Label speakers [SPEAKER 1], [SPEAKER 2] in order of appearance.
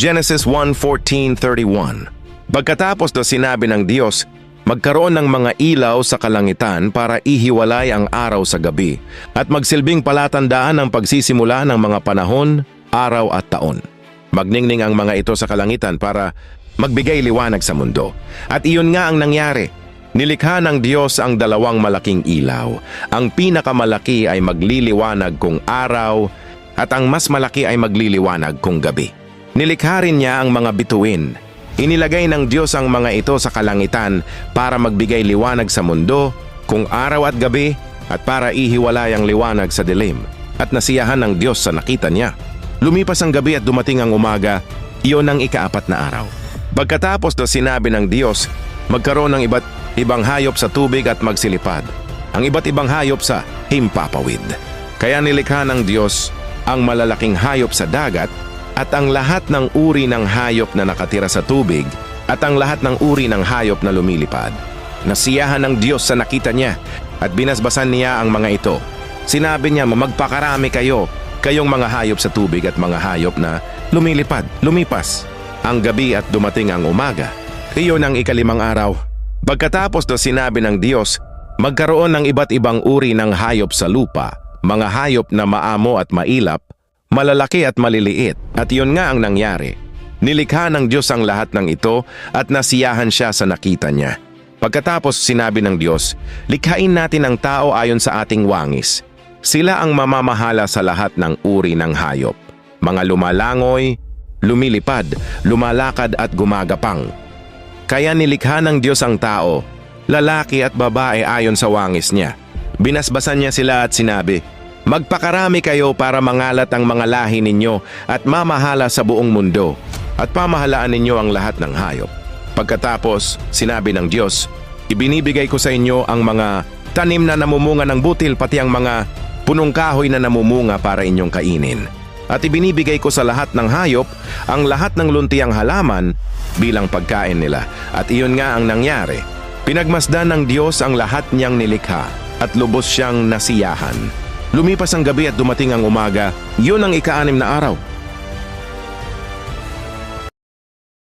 [SPEAKER 1] Genesis 1:14-31. Pagkatapos daw sinabi ng Diyos, magkaroon ng mga ilaw sa kalangitan para ihiwalay ang araw sa gabi at magsilbing palatandaan ng pagsisimula ng mga panahon, araw at taon. Magningning ang mga ito sa kalangitan para magbigay liwanag sa mundo. At iyon nga ang nangyari. Nilikha ng Diyos ang dalawang malaking ilaw. Ang pinakamalaki ay magliliwanag kung araw at ang mas malaki ay magliliwanag kung gabi. Nilikha rin niya ang mga bituin. Inilagay ng Diyos ang mga ito sa kalangitan para magbigay liwanag sa mundo kung araw at gabi at para ihiwalay ang liwanag sa dilim. At nasiyahan ng Diyos sa nakita niya. Lumipas ang gabi at dumating ang umaga, iyon ang ikaapat na araw. Pagkatapos daw sinabi ng Diyos, magkaroon ng iba't ibang hayop sa tubig at magsilipad. Ang iba't ibang hayop sa himpapawid. Kaya nilikha ng Diyos ang malalaking hayop sa dagat at ang lahat ng uri ng hayop na nakatira sa tubig at ang lahat ng uri ng hayop na lumilipad. Nasiyahan ng Diyos sa nakita niya at binasbasan niya ang mga ito. Sinabi niya, magpakarami kayo, kayong mga hayop sa tubig at mga hayop na lumilipad, lumipas. Ang gabi at dumating ang umaga. Iyon ang ikalimang araw. Pagkatapos daw sinabi ng Diyos, magkaroon ng iba't ibang uri ng hayop sa lupa, mga hayop na maamo at mailap, malalaki at maliliit, at iyon nga ang nangyari. Nilikha ng Diyos ang lahat ng ito at nasiyahan siya sa nakita niya. Pagkatapos sinabi ng Diyos, likhain natin ang tao ayon sa ating wangis. Sila ang mamamahala sa lahat ng uri ng hayop, mga lumalangoy, lumilipad, lumalakad at gumagapang. Kaya nilikha ng Diyos ang tao, lalaki at babae ayon sa wangis niya. Binasbasan niya sila at sinabi, magpakarami kayo para mangalat ang mga lahi ninyo at mamahala sa buong mundo at pamahalaan ninyo ang lahat ng hayop. Pagkatapos, sinabi ng Diyos, ibinibigay ko sa inyo ang mga tanim na namumunga ng butil pati ang mga punong kahoy na namumunga para inyong kainin. At ibinibigay ko sa lahat ng hayop ang lahat ng luntiang halaman bilang pagkain nila. At iyon nga ang nangyari. Pinagmasdan ng Diyos ang lahat niyang nilikha at lubos siyang nasiyahan. Lumipas ang gabi at dumating ang umaga, yun ang ika-6 na araw.